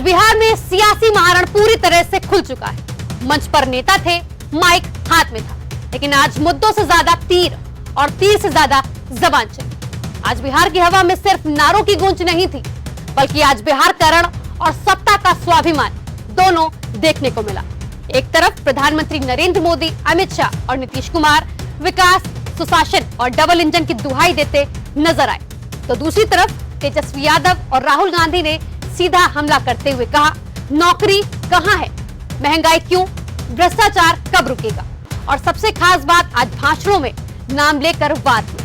आज बिहार में सियासी महारण पूरी तरह से खुल चुका है। मंच पर नेता थे, माइक हाथ में था, लेकिन आज मुद्दों से ज्यादा तीर और तीर से ज्यादा जबान चली। आज बिहार की हवा में सिर्फ नारों की गूंज नहीं थी, बल्कि आज बिहार का रण और सत्ता का स्वाभिमान दोनों देखने को मिला। एक तरफ प्रधानमंत्री नरेंद्र मोदी, अमित शाह और नीतीश कुमार विकास, सुशासन और डबल इंजन की दुहाई देते नजर आए, तो दूसरी तरफ तेजस्वी यादव और राहुल गांधी ने सीधा हमला करते हुए कहा, नौकरी कहां है, महंगाई क्यों, भ्रष्टाचार कब रुकेगा। और सबसे खास बात, आज भाषणों में नाम लेकर वार किए,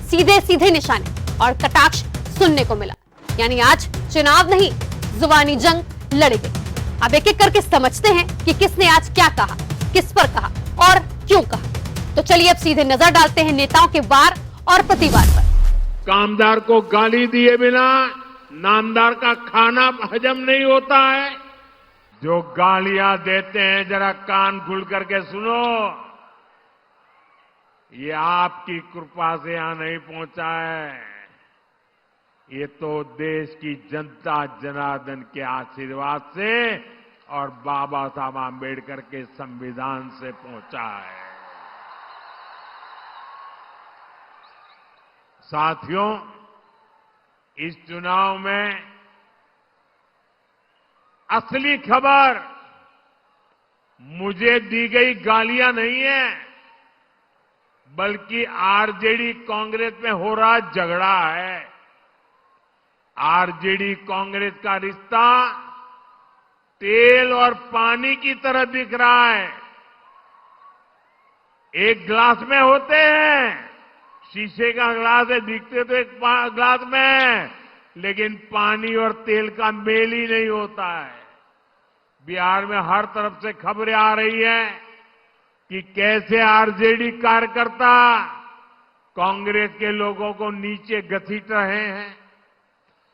सीधे सीधे निशाने और कटाक्ष सुनने को मिला। यानी आज चुनाव नहीं, जुबानी जंग लड़ी गई। अब एक एक करके समझते हैं कि किसने आज क्या कहा, किस पर कहा और क्यों कहा। तो चलिए अब सीधे नजर डालते हैं नेताओं के वार और प्रतिवार पर। कामदार को गाली दिए बिना नामदार का खाना हजम नहीं होता है। जो गालियां देते हैं जरा कान खुल करके सुनो, ये आपकी कृपा से यहां नहीं पहुंचा है, ये तो देश की जनता जनार्दन के आशीर्वाद से और बाबा साहब आम्बेडकर के संविधान से पहुंचा है। साथियों, इस चुनाव में असली खबर मुझे दी गई गालियां नहीं है, बल्कि आरजेडी कांग्रेस में हो रहा झगड़ा है। आरजेडी कांग्रेस का रिश्ता तेल और पानी की तरह दिख रहा है। एक गिलास में होते हैं, शीशे का गिलास है, दिखते तो एक गिलास में, लेकिन पानी और तेल का मेल ही नहीं होता है। बिहार में हर तरफ से खबरें आ रही है कि कैसे आरजेडी कार्यकर्ता कांग्रेस के लोगों को नीचे घसीट रहे हैं।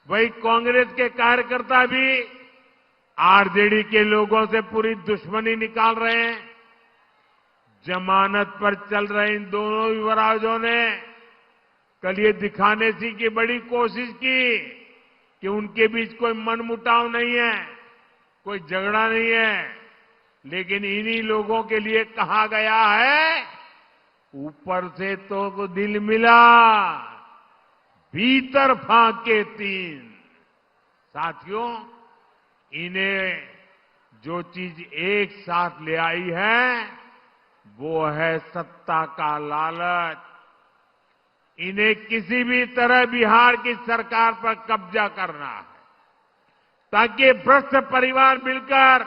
वही कांग्रेस के कार्यकर्ता भी आरजेडी के लोगों से पूरी दुश्मनी निकाल रहे हैं। जमानत पर चल रहे इन दोनों युवराजों ने कल ये दिखाने की बड़ी कोशिश की कि उनके बीच कोई मनमुटाव नहीं है, कोई झगड़ा नहीं है, लेकिन इन्हीं लोगों के लिए कहा गया है, ऊपर से तो दिल मिला, भीतर फाके तीन। साथियों, इन्हें जो चीज एक साथ ले आई है वो है सत्ता का लालच। इन्हें किसी भी तरह बिहार की सरकार पर कब्जा करना है, ताकि भ्रष्ट परिवार मिलकर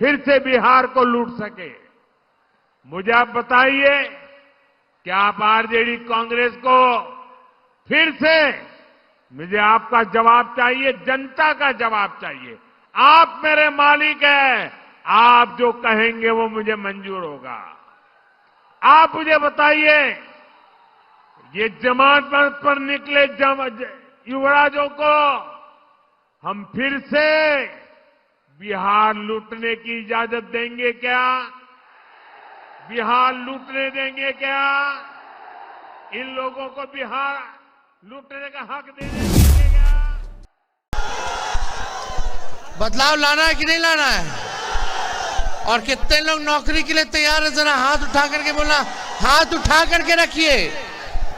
फिर से बिहार को लूट सके। मुझे आप बताइए कि आप आरजेडी कांग्रेस को फिर से, मुझे आपका जवाब चाहिए, जनता का जवाब चाहिए। आप मेरे मालिक हैं, आप जो कहेंगे वो मुझे मंजूर होगा। आप मुझे बताइए, ये जमानत पर निकले युवराजों को हम फिर से बिहार लूटने की इजाजत देंगे क्या? बिहार लूटने देंगे क्या? इन लोगों को बिहार लूटने का हक देने देंगे क्या? बदलाव लाना है कि नहीं लाना है? और कितने लोग नौकरी के लिए तैयार है? जरा हाथ उठा करके बोलना, हाथ उठा करके रखिए,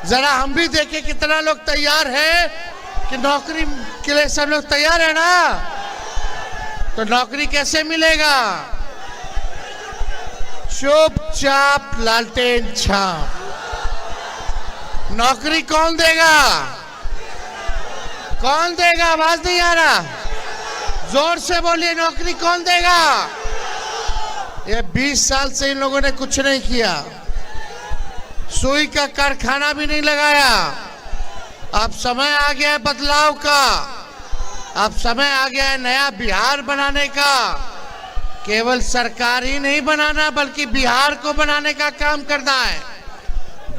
जरा हम भी देखें कितना लोग तैयार है कि नौकरी के लिए। सब लोग तैयार है ना? तो नौकरी कैसे मिलेगा? चुपचाप लालटेन छाप। नौकरी कौन देगा? कौन देगा? आवाज नहीं आ रहा, जोर से बोलिए, नौकरी कौन देगा? ये 20 साल से इन लोगों ने कुछ नहीं किया, सुई का कारखाना भी नहीं लगाया। अब समय आ गया है बदलाव का, अब समय आ गया है नया बिहार बनाने का। केवल सरकार ही नहीं बनाना, बल्कि बिहार को बनाने का काम करना है।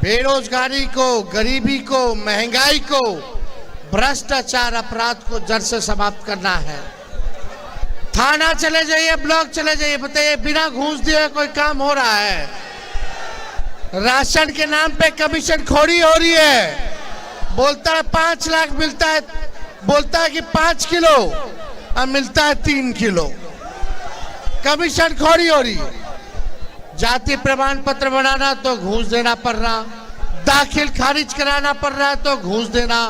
बेरोजगारी को, गरीबी को, महंगाई को, भ्रष्टाचार, अपराध को जड़ से समाप्त करना है। थाना चले जाइए, ब्लॉक चले जाइए, बताइए बिना घूस दिए कोई काम हो रहा है? राशन के नाम पे कमीशन खोरी हो रही है। बोलता है 5 लाख मिलता है, बोलता है कि 5 किलो, अब मिलता है 3 किलो। कमीशन खोरी हो रही, जाति प्रमाण पत्र बनाना तो घूस देना पड़ रहा, दाखिल खारिज कराना पड़ रहा है तो घूस देना,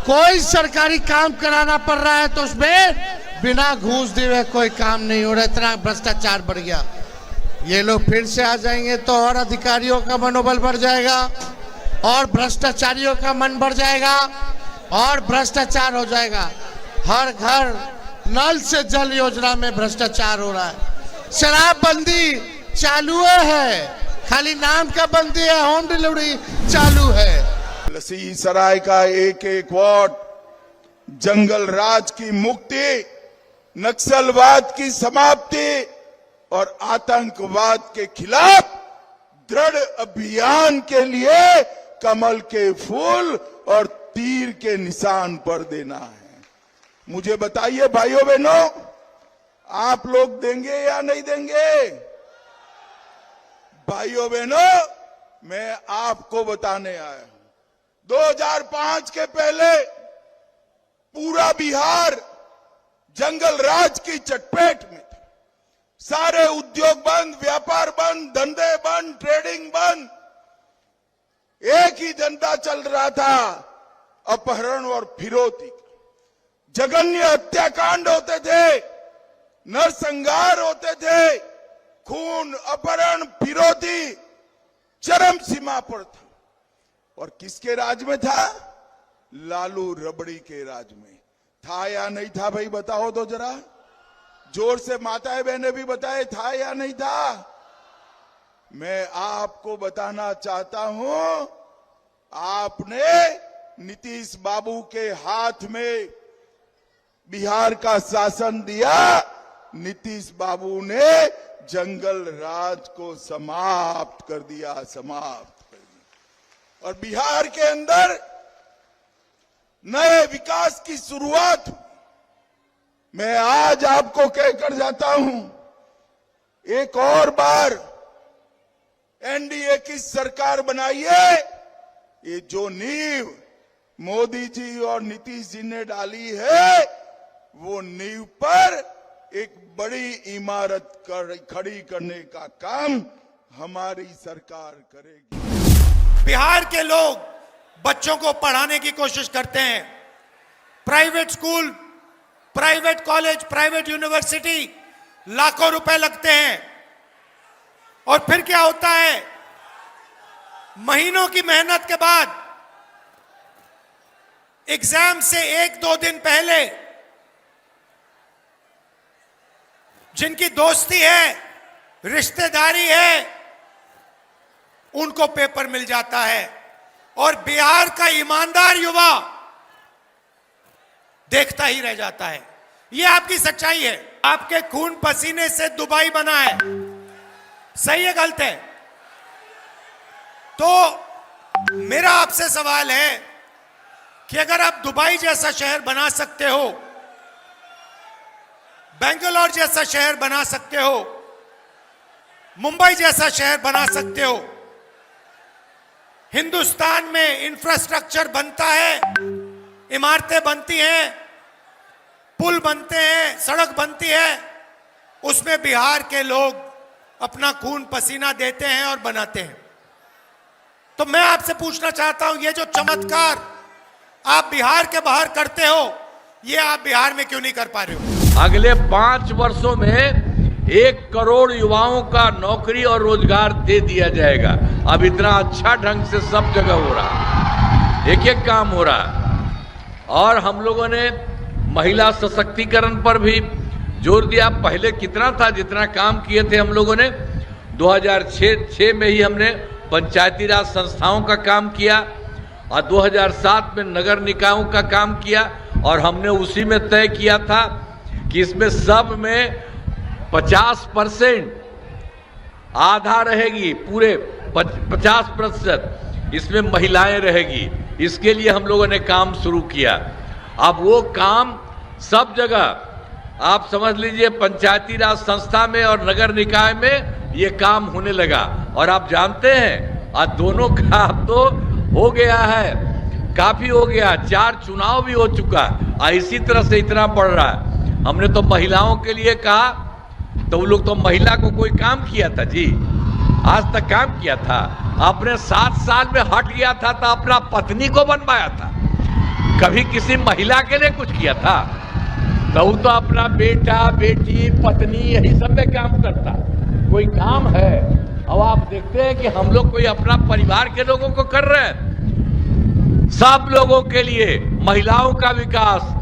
कोई सरकारी काम कराना पड़ रहा है तो उसमें बिना घूस दिए कोई काम नहीं हो रहा। इतना भ्रष्टाचार बढ़ गया। ये लोग फिर से आ जाएंगे तो और अधिकारियों का मनोबल बढ़ जाएगा और भ्रष्टाचारियों का मन बढ़ जाएगा और भ्रष्टाचार हो जाएगा। हर घर नल से जल योजना में भ्रष्टाचार हो रहा है। शराबबंदी चालू है, खाली नाम का बंदी है, होम डिलीवरी चालू है। लसीसराय का एक एक वार्ड जंगल राज की मुक्ति, नक्सलवाद की समाप्ति और आतंकवाद के खिलाफ दृढ़ अभियान के लिए कमल के फूल और तीर के निशान पर देना है। मुझे बताइए भाइयों बहनों, आप लोग देंगे या नहीं देंगे? भाइयों बहनों, मैं आपको बताने आया हूं, 2005 के पहले पूरा बिहार जंगल राज की चटपेट में था। सारे उद्योग बंद, व्यापार बंद, धंधे बंद, ट्रेडिंग बंद। एक ही धंधा चल रहा था, अपहरण और फिरौती। जघन्य हत्याकांड होते थे, नरसंहार होते थे, खून, अपहरण, फिरौती चरम सीमा पर था। और किसके राज में था? लालू रबड़ी के राज में था या नहीं था? भाई बताओ तो जरा, जोर से माताएं बहनें भी बताए, था या नहीं था? मैं आपको बताना चाहता हूं, आपने नीतीश बाबू के हाथ में बिहार का शासन दिया, नीतीश बाबू ने जंगल राज को समाप्त कर दिया, समाप्त कर दिया। और बिहार के अंदर नए विकास की शुरुआत। मैं आज आपको कहकर जाता हूं, एक और बार एनडीए की सरकार बनाइए। ये जो नींव मोदी जी और नीतीश जी ने डाली है, वो नींव पर एक बड़ी इमारत खड़ी करने का काम हमारी सरकार करेगी। बिहार के लोग बच्चों को पढ़ाने की कोशिश करते हैं। Private school, private college, private university, लाखों रुपए लगते हैं। और फिर क्या होता है? महीनों की मेहनत के बाद एग्जाम से 1-2 दिन पहले जिनकी दोस्ती है, रिश्तेदारी है, उनको पेपर मिल जाता है। और बिहार का ईमानदार युवा देखता ही रह जाता है। यह आपकी सच्चाई है। आपके खून पसीने से दुबई बना है। सही है, गलत है? तो मेरा आपसे सवाल है कि अगर आप दुबई जैसा शहर बना सकते हो, बेंगलोर जैसा शहर बना सकते हो, मुंबई जैसा शहर बना सकते हो, हिंदुस्तान में इंफ्रास्ट्रक्चर बनता है, इमारतें बनती हैं, पुल बनते हैं, सड़क बनती है, उसमें बिहार के लोग अपना खून पसीना देते हैं और बनाते हैं। तो मैं आपसे पूछना चाहता हूं, ये जो चमत्कार आप बिहार के बाहर करते हो, ये आप बिहार में क्यों नहीं कर पा रहे हो? अगले 5 वर्षों में 1 करोड़ युवाओं का नौकरी और रोजगार दे दिया जाएगा। अब इतना अच्छा ढंग से सब जगह हो रहा, एक एक काम हो रहा। और हम लोगों ने महिला सशक्तिकरण पर भी जोर दिया। पहले कितना था, जितना काम किए थे हम लोगों ने 2006 में ही हमने पंचायती राज संस्थाओं का काम किया और 2007 में नगर निकायों का काम किया। और हमने उसी में तय किया था कि इसमें सब में 50% आधा रहेगी, पूरे 50% इसमें महिलाएं रहेगी। इसके लिए हम लोगों ने काम शुरू किया। अब वो काम सब जगह आप समझ लीजिए, पंचायती राज संस्था में और नगर निकाय में ये काम होने लगा। और आप जानते हैं आज दोनों का अब तो हो गया है, काफी हो गया, 4 चुनाव भी हो चुका, इसी तरह से इतना बढ़ रहा है। हमने तो महिलाओं के लिए कहा, तो वो लोग तो महिला को कोई काम किया था जी? आज तक काम किया था? आपने 7 साल में हट गया था तो अपना पत्नी को बनवाया था, कभी किसी महिला के लिए कुछ किया था? तो वो तो अपना बेटा बेटी पत्नी यही सब में काम करता, कोई काम है? अब आप देखते हैं कि हम लोग कोई अपना परिवार के लोगों को कर रहे हैं, सब लोगों के लिए महिलाओं का विकास,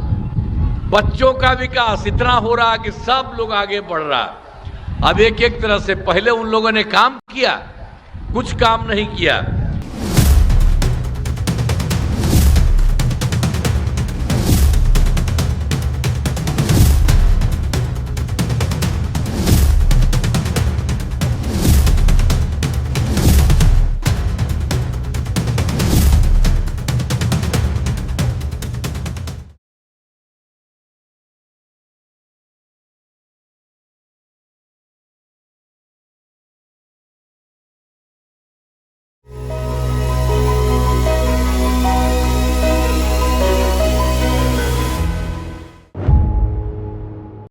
बच्चों का विकास इतना हो रहा कि सब लोग आगे बढ़ रहा। अब एक एक तरह से पहले उन लोगों ने काम किया, कुछ काम नहीं किया।